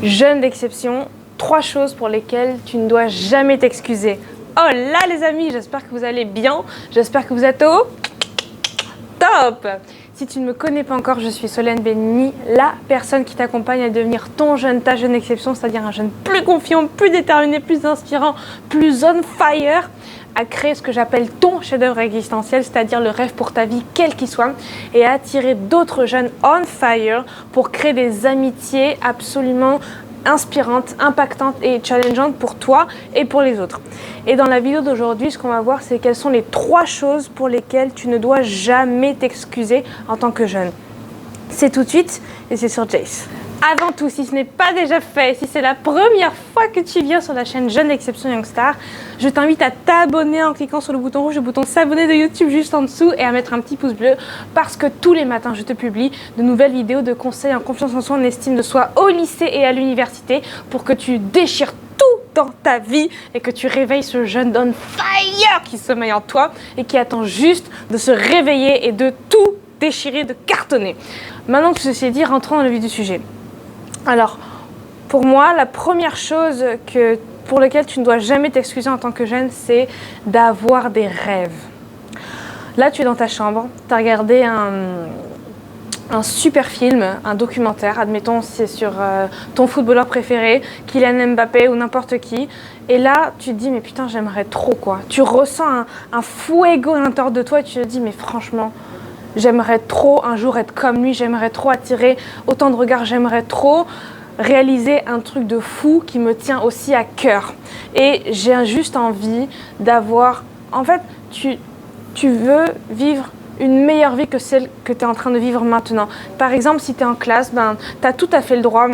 Jeune d'exception, 3 choses pour lesquelles tu ne dois jamais t'excuser. Oh là les amis, j'espère que vous allez bien, j'espère que vous êtes au top. Si tu ne me connais pas encore, je suis Solène Bénigny, la personne qui t'accompagne à devenir ton jeune, ta jeune exception, c'est-à-dire un jeune plus confiant, plus déterminé, plus inspirant, plus on fire, à créer ce que j'appelle ton chef-d'œuvre existentiel, c'est-à-dire le rêve pour ta vie, quel qu'il soit, et à attirer d'autres jeunes on fire pour créer des amitiés absolument inspirantes, impactantes et challengeantes pour toi et pour les autres. Et dans la vidéo d'aujourd'hui, ce qu'on va voir, c'est quelles sont les 3 choses pour lesquelles tu ne dois jamais t'excuser en tant que jeune. C'est tout de suite et c'est sur Jace. Avant tout, si ce n'est pas déjà fait, si c'est la première fois que tu viens sur la chaîne Jeune d'Exception Youngstar, je t'invite à t'abonner en cliquant sur le bouton rouge, le bouton s'abonner de YouTube juste en dessous et à mettre un petit pouce bleu parce que tous les matins, je te publie de nouvelles vidéos de conseils en confiance en soi, en estime de soi au lycée et à l'université pour que tu déchires tout dans ta vie et que tu réveilles ce jeune on fire qui sommeille en toi et qui attend juste de se réveiller et de tout déchirer, de cartonner. Maintenant que ceci est dit, rentrons dans le vif du sujet. Alors, pour moi, la première chose pour laquelle tu ne dois jamais t'excuser en tant que jeune, c'est d'avoir des rêves. Là, tu es dans ta chambre, tu as regardé un super film, un documentaire, admettons c'est sur ton footballeur préféré, Kylian Mbappé ou n'importe qui, et là, tu te dis, mais putain, j'aimerais trop quoi. Tu ressens un fuego à l'intérieur de toi et tu te dis, mais franchement, j'aimerais trop un jour être comme lui, j'aimerais trop attirer autant de regards, j'aimerais trop réaliser un truc de fou qui me tient aussi à cœur. Et j'ai juste envie d'avoir... En fait, tu veux vivre une meilleure vie que celle que tu es en train de vivre maintenant. Par exemple, si tu es en classe, tu as tout à fait le droit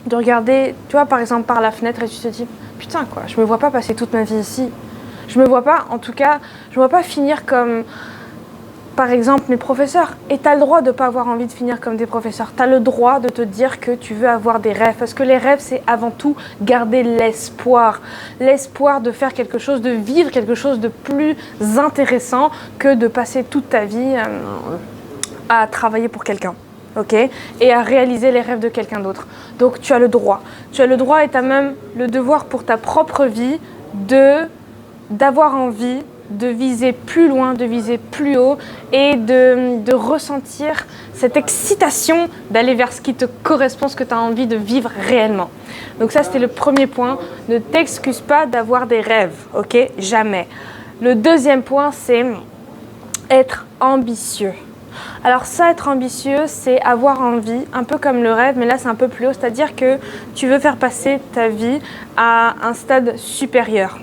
de regarder, tu vois, par exemple, par la fenêtre et tu te dis, putain quoi, je me vois pas passer toute ma vie ici. Je me vois pas, en tout cas, je me vois pas finir comme... Par exemple, mes professeurs. Et tu as le droit de ne pas avoir envie de finir comme des professeurs. Tu as le droit de te dire que tu veux avoir des rêves. Parce que les rêves, c'est avant tout garder l'espoir. L'espoir de faire quelque chose, de vivre quelque chose de plus intéressant que de passer toute ta vie à travailler pour quelqu'un. Okay, et à réaliser les rêves de quelqu'un d'autre. Donc tu as le droit. Tu as le droit et tu as même le devoir pour ta propre vie d'avoir envie de viser plus loin, de viser plus haut et de ressentir cette excitation d'aller vers ce qui te correspond, ce que tu as envie de vivre réellement. Donc ça, c'était le premier point. Ne t'excuse pas d'avoir des rêves, ok? Jamais. Le deuxième point, c'est être ambitieux. Alors ça, être ambitieux, c'est avoir envie, un peu comme le rêve, mais là, c'est un peu plus haut. C'est-à-dire que tu veux faire passer ta vie à un stade supérieur.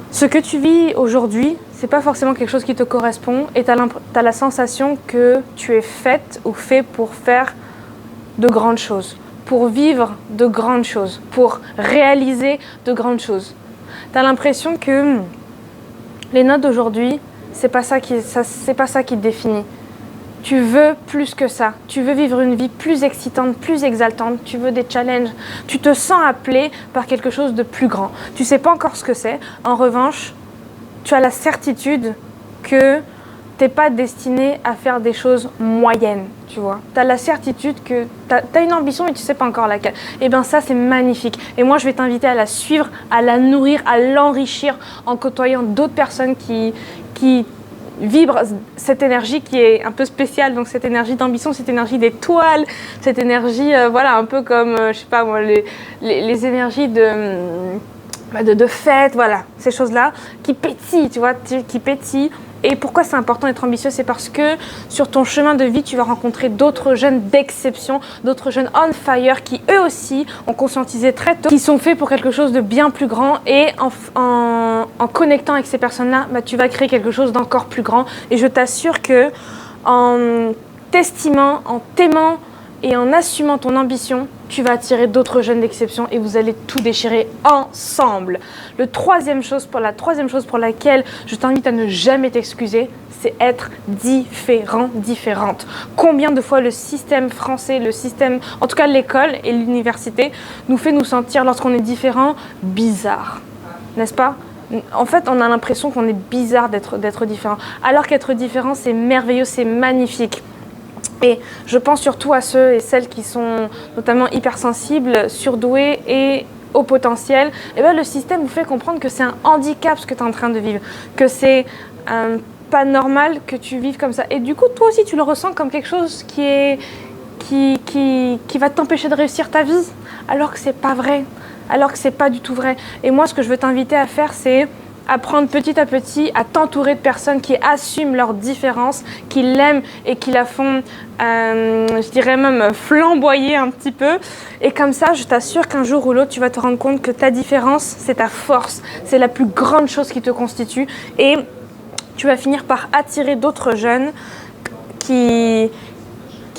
Ce que tu vis aujourd'hui, c'est pas forcément quelque chose qui te correspond et tu as la sensation que tu es faite ou fait pour faire de grandes choses, pour vivre de grandes choses, pour réaliser de grandes choses. Tu as l'impression que les notes d'aujourd'hui, c'est pas ça qui te définit. Tu veux plus que ça. Tu veux vivre une vie plus excitante, plus exaltante. Tu veux des challenges. Tu te sens appelé par quelque chose de plus grand. Tu sais pas encore ce que c'est. En revanche, tu as la certitude que t'es pas destiné à faire des choses moyennes, tu vois. Tu as la certitude que tu as une ambition mais tu sais pas encore laquelle. Et bien ça, c'est magnifique. Et moi, je vais t'inviter à la suivre, à la nourrir, à l'enrichir en côtoyant d'autres personnes qui vibre cette énergie qui est un peu spéciale, donc cette énergie d'ambition, cette énergie d'étoile, cette énergie, voilà, un peu comme, je sais pas moi, les énergies de fête, voilà, ces choses-là, qui pétillent, tu vois, qui pétillent. Et pourquoi c'est important d'être ambitieux? C'est parce que sur ton chemin de vie, tu vas rencontrer d'autres jeunes d'exception, d'autres jeunes on fire qui eux aussi ont conscientisé très tôt, qui sont faits pour quelque chose de bien plus grand. Et en connectant avec ces personnes-là, tu vas créer quelque chose d'encore plus grand. Et je t'assure que en t'estimant, en t'aimant et en assumant ton ambition, tu vas attirer d'autres jeunes d'exception et vous allez tout déchirer ensemble. La troisième chose pour laquelle je t'invite à ne jamais t'excuser, c'est être différent, différente. Combien de fois le système français, en tout cas l'école et l'université, nous fait nous sentir, lorsqu'on est différent, bizarre, n'est-ce pas? En fait, on a l'impression qu'on est bizarre d'être différent, alors qu'être différent, c'est merveilleux, c'est magnifique. Et je pense surtout à ceux et celles qui sont notamment hypersensibles, surdoués et au potentiel. Et bien, le système vous fait comprendre que c'est un handicap ce que tu es en train de vivre, que c'est pas normal que tu vives comme ça. Et du coup, toi aussi, tu le ressens comme quelque chose qui va t'empêcher de réussir ta vie, alors que c'est pas vrai, alors que c'est pas du tout vrai. Et moi, ce que je veux t'inviter à faire, c'est apprendre petit à petit à t'entourer de personnes qui assument leurs différences, qui l'aiment et qui la font, je dirais même flamboyer un petit peu. Et comme ça, je t'assure qu'un jour ou l'autre, tu vas te rendre compte que ta différence, c'est ta force, c'est la plus grande chose qui te constitue. Et tu vas finir par attirer d'autres jeunes qui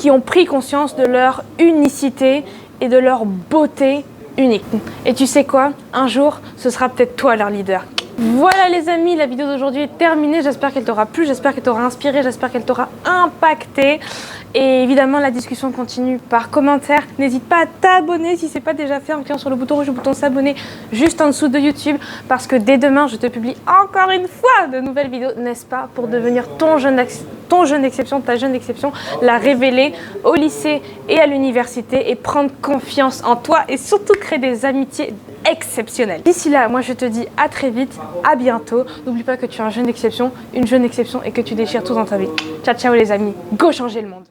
ont pris conscience de leur unicité et de leur beauté unique. Et tu sais quoi? Un jour, ce sera peut-être toi leur leader. Voilà les amis, la vidéo d'aujourd'hui est terminée. J'espère qu'elle t'aura plu, j'espère qu'elle t'aura inspiré, j'espère qu'elle t'aura impacté. Et évidemment, la discussion continue par commentaire. N'hésite pas à t'abonner si ce n'est pas déjà fait en cliquant sur le bouton rouge, le bouton s'abonner juste en dessous de YouTube. Parce que dès demain, je te publie encore une fois de nouvelles vidéos, n'est-ce pas, pour devenir ton jeune exception, ta jeune exception, la révéler au lycée et à l'université et prendre confiance en toi et surtout créer des amitiés exceptionnelles. D'ici là, moi je te dis à très vite, à bientôt. N'oublie pas que tu es une jeune exception et que tu déchires tout dans ta vie. Ciao ciao les amis, go changer le monde.